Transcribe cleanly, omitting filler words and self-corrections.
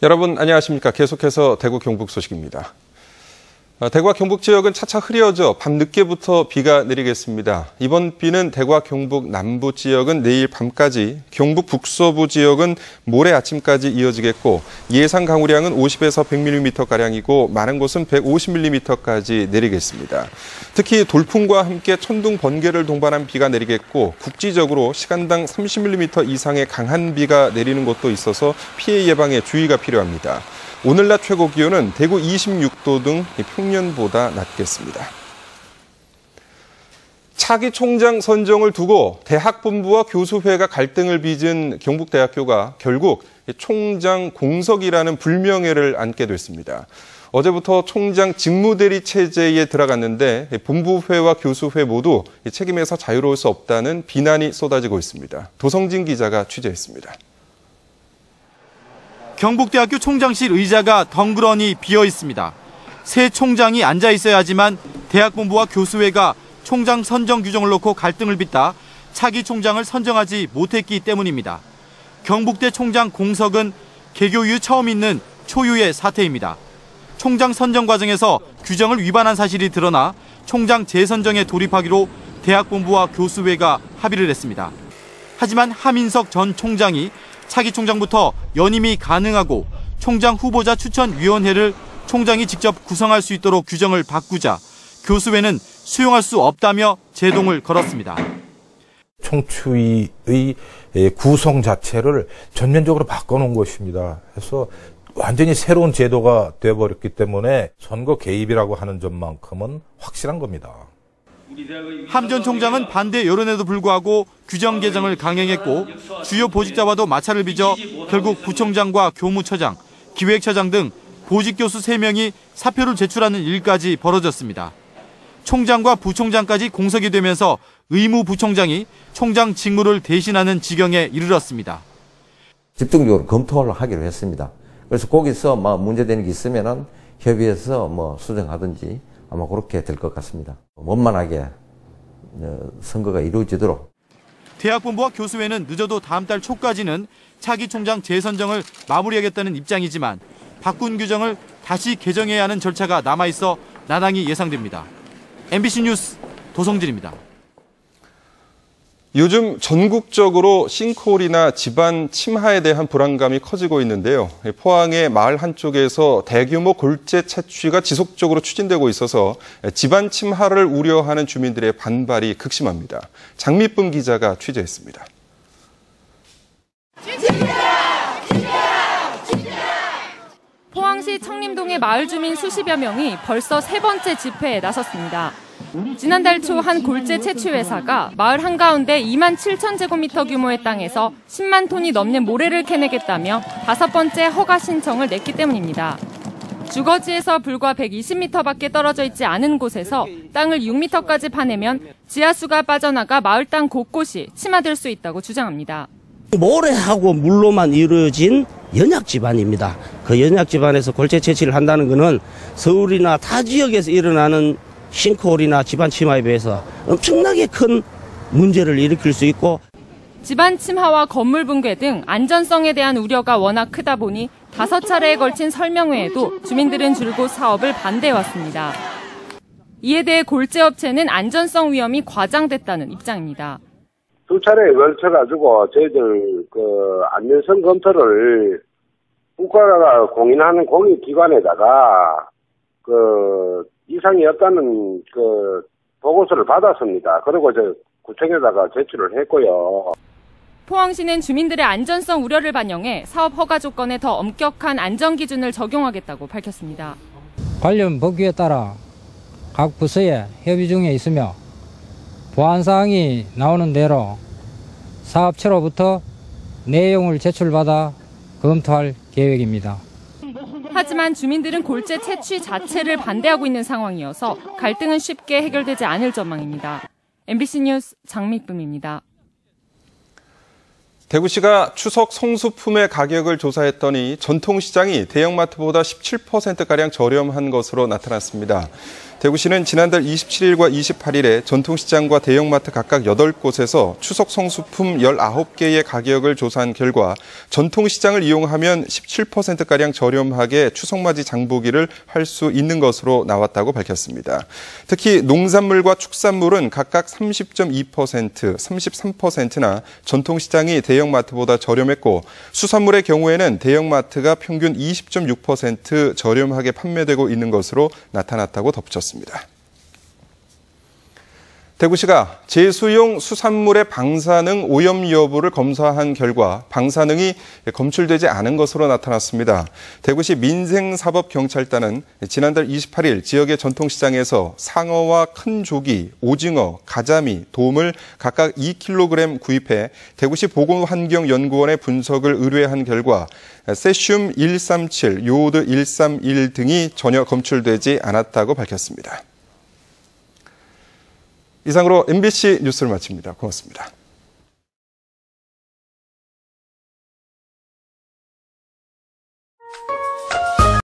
여러분 안녕하십니까. 계속해서 대구 경북 소식입니다. 대구와 경북 지역은 차차 흐려져 밤늦게부터 비가 내리겠습니다. 이번 비는 대구와 경북 남부 지역은 내일 밤까지, 경북 북서부 지역은 모레 아침까지 이어지겠고 예상 강우량은 50에서 100mm가량이고 많은 곳은 150mm까지 내리겠습니다. 특히 돌풍과 함께 천둥, 번개를 동반한 비가 내리겠고 국지적으로 시간당 30mm 이상의 강한 비가 내리는 곳도 있어서 피해 예방에 주의가 필요합니다. 오늘 낮 최고 기온은 대구 26도 등 평년보다 낮겠습니다. 차기 총장 선정을 두고 대학본부와 교수회가 갈등을 빚은 경북대학교가 결국 총장 공석이라는 불명예를 안게 됐습니다. 어제부터 총장 직무대리 체제에 들어갔는데 본부회와 교수회 모두 책임에서 자유로울 수 없다는 비난이 쏟아지고 있습니다. 도성진 기자가 취재했습니다. 경북대학교 총장실 의자가 덩그러니 비어 있습니다. 새 총장이 앉아 있어야 하지만 대학본부와 교수회가 총장 선정 규정을 놓고 갈등을 빚다 차기 총장을 선정하지 못했기 때문입니다. 경북대 총장 공석은 개교 이후 처음 있는 초유의 사태입니다. 총장 선정 과정에서 규정을 위반한 사실이 드러나 총장 재선정에 돌입하기로 대학본부와 교수회가 합의를 했습니다. 하지만 하민석 전 총장이 차기 총장부터 연임이 가능하고 총장 후보자 추천위원회를 총장이 직접 구성할 수 있도록 규정을 바꾸자 교수회는 수용할 수 없다며 제동을 걸었습니다. 총추위의 구성 자체를 전면적으로 바꿔놓은 것입니다. 그래서 완전히 새로운 제도가 되어버렸기 때문에 선거 개입이라고 하는 점만큼은 확실한 겁니다. 함 전 총장은 반대 여론에도 불구하고 규정 개정을 강행했고 주요 보직자와도 마찰을 빚어 결국 부총장과 교무처장, 기획처장 등 보직교수 3명이 사표를 제출하는 일까지 벌어졌습니다. 총장과 부총장까지 공석이 되면서 의무부총장이 총장 직무를 대신하는 지경에 이르렀습니다. 집중적으로 검토를 하기로 했습니다. 그래서 거기서 문제되는 게 있으면은 협의해서 수정하든지 아마 그렇게 될 것 같습니다. 원만하게 선거가 이루어지도록. 대학본부와 교수회는 늦어도 다음 달 초까지는 차기 총장 재선정을 마무리하겠다는 입장이지만 바꾼 규정을 다시 개정해야 하는 절차가 남아있어 난항이 예상됩니다. MBC 뉴스 도성진입니다. 요즘 전국적으로 싱크홀이나 집안 침하에 대한 불안감이 커지고 있는데요. 포항의 마을 한쪽에서 대규모 골재 채취가 지속적으로 추진되고 있어서 집안 침하를 우려하는 주민들의 반발이 극심합니다. 장미쁨 기자가 취재했습니다. 포항시 청림동의 마을 주민 수십여 명이 벌써 3번째 집회에 나섰습니다. 지난달 초 한 골재 채취 회사가 마을 한가운데 2만 7천 제곱미터 규모의 땅에서 10만 톤이 넘는 모래를 캐내겠다며 5번째 허가 신청을 냈기 때문입니다. 주거지에서 불과 120m밖에 떨어져 있지 않은 곳에서 땅을 6m까지 파내면 지하수가 빠져나가 마을 땅 곳곳이 침하될 수 있다고 주장합니다. 모래하고 물로만 이루어진 연약 집안입니다. 그 연약 집안에서 골재 채취를 한다는 것은 서울이나 타 지역에서 일어나는 싱크홀이나 집안 침하에 비해서 엄청나게 큰 문제를 일으킬 수 있고 집안 침하와 건물 붕괴 등 안전성에 대한 우려가 워낙 크다 보니 5차례에 걸친 설명회에도 주민들은 줄곧 사업을 반대해왔습니다. 이에 대해 골재업체는 안전성 위험이 과장됐다는 입장입니다. 2차례에 걸쳐가지고 저희들 안전성 검토를 국가가 공인하는 공익기관에다가 이상이 없다는 보고서를 받았습니다. 그리고 구청에다가 제출을 했고요. 포항시는 주민들의 안전성 우려를 반영해 사업 허가 조건에 더 엄격한 안전 기준을 적용하겠다고 밝혔습니다. 관련 법규에 따라 각 부서에 협의 중에 있으며 보안 사항이 나오는 대로 사업처로부터 내용을 제출받아 검토할 계획입니다. 하지만 주민들은 골재 채취 자체를 반대하고 있는 상황이어서 갈등은 쉽게 해결되지 않을 전망입니다. MBC 뉴스 장미쁨입니다. 대구시가 추석 성수품의 가격을 조사했더니 전통시장이 대형마트보다 17%가량 저렴한 것으로 나타났습니다. 대구시는 지난달 27일과 28일에 전통시장과 대형마트 각각 8곳에서 추석 성수품 19개의 가격을 조사한 결과 전통시장을 이용하면 17%가량 저렴하게 추석맞이 장보기를 할 수 있는 것으로 나왔다고 밝혔습니다. 특히 농산물과 축산물은 각각 30.2%, 33%나 전통시장이 대형마트보다 저렴했고 수산물의 경우에는 대형마트가 평균 20.6% 저렴하게 판매되고 있는 것으로 나타났다고 덧붙였습니다. 대구시가 제수용 수산물의 방사능 오염 여부를 검사한 결과 방사능이 검출되지 않은 것으로 나타났습니다. 대구시 민생사법경찰단은 지난달 28일 지역의 전통시장에서 상어와 큰 조기, 오징어, 가자미, 돔을 각각 2kg 구입해 대구시 보건환경연구원에 분석을 의뢰한 결과 세슘 137, 요오드 131 등이 전혀 검출되지 않았다고 밝혔습니다. 이상으로 MBC 뉴스를 마칩니다. 고맙습니다.